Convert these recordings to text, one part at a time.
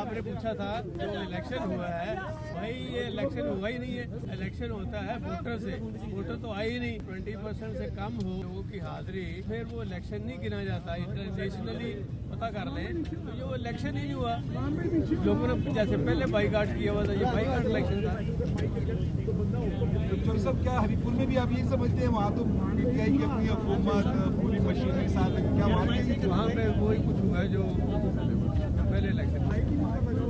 आपने पूछा था जो इलेक्शन हुआ है भाई, ये इलेक्शन हुआ ही नहीं है। इलेक्शन होता है वोटर से, वोटर तो आए ही नहीं। 20% से कम हो लोगों की हाजिरी, फिर वो इलेक्शन नहीं गिना जाता। इंटरनेशनली पता कर लें तो जो इलेक्शन ही नहीं हुआ, लोगों ने जैसे पहले बाईकाट किया हुआ था, ये बाईकाट इलेक्शन था। तो सब क्या हरिपुर में भी आप यही समझते हैं, वहाँ तो पीटीआई की अपनी हुकूमत पूरी मशीन के साथ क्या वहाँ पे वही कुछ हुआ है जो पहले इलेक्शन।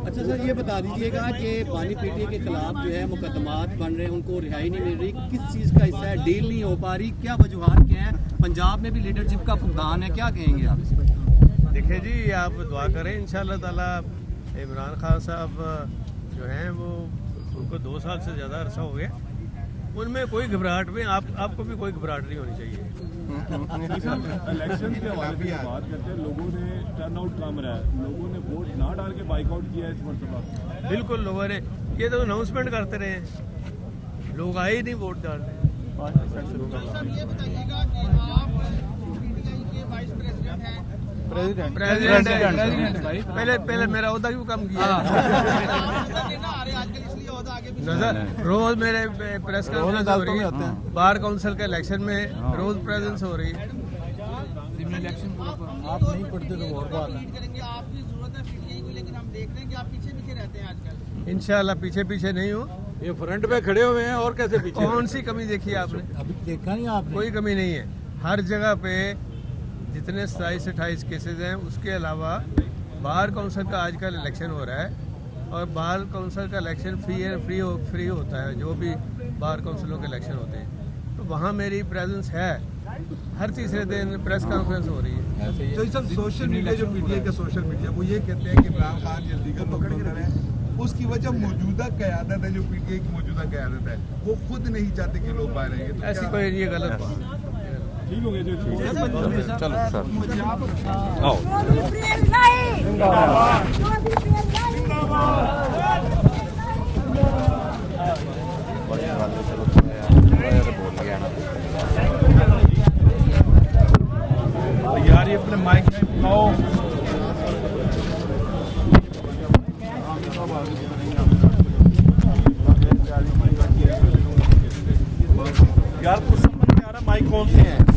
अच्छा सर, ये बता दीजिएगा कि पानी पीटी के खिलाफ जो है मुकदमात बन रहे हैं, उनको रिहाई नहीं मिल रही, किस चीज़ का हिस्सा है, डील नहीं हो पा रही, क्या वजूहात क्या है? पंजाब में भी लीडरशिप का फुकदान है, क्या कहेंगे आप इस पर? देखिए जी, आप दुआ करें इंशाअल्लाह ताला। इमरान खान साहब जो हैं वो, उनको 2 साल से ज़्यादा अरसा हो गया, उनमें कोई घबराहट में आपको भी कोई घबराहट नहीं होनी चाहिए। इलेक्शन के हवाले से बात करते हैं, लोगों ने टर्नआउट कम रहा है, लोगों ने वोट ना डाल के बाइकआउट किया है इस मरतबा। बिल्कुल, लोगों ने ये तो अनाउंसमेंट करते रहे, लोग आए ही नहीं वोट डालने। ये बताइएगा कि आप पीटीआई के वाइस प्रेसिडेंट हैं, प्रेसिडेंट पहले मेरा ओहदा क्यों कम किया? नजर रोज मेरे प्रेस कॉन्फ्रेंस हो रही है, बार काउंसिल के इलेक्शन में रोज प्रेजेंस हो रही है। आप नहीं पढ़ते तो और बात करेंगे, आपकी जरूरत है पीटीआई को, लेकिन हम देख रहे हैं कि आप पीछे पीछे रहते हैं आजकल। इंशाल्लाह पीछे नहीं हो, ये फ्रंट पे खड़े हुए हैं और कैसे पीछे? कौन सी कमी देखी आपने? अभी देखा नहीं आपने? कोई कमी नहीं है। हर जगह पे जितने 27-28 केसेज हैं, उसके अलावा बार काउंसिल का आजकल इलेक्शन हो रहा है, और बार काउंसिल का इलेक्शन फ्री होता है, जो भी बार काउंसिलों के इलेक्शन होते हैं, तो वहाँ मेरी प्रेजेंस है। हर तीसरे दिन प्रेस कॉन्फ्रेंस हो रही है। तो सब सोशल मीडिया, जो पीटीआई का सोशल मीडिया, वो ये कहते हैं कि इमरान खान या दीगर लोग हैं, उसकी वजह मौजूदा क़यादत है, जो पीटीआई की मौजूदा क़यादत है, वो खुद नहीं चाहते कि लोग बाहर आएंगे। ऐसी कोई ये गलत बात। ठीक हो गया जी, चलो सर यार ये अपने माइक में आओ। यार कुछ समझ नहीं आ रहा माइक कौन से हैं।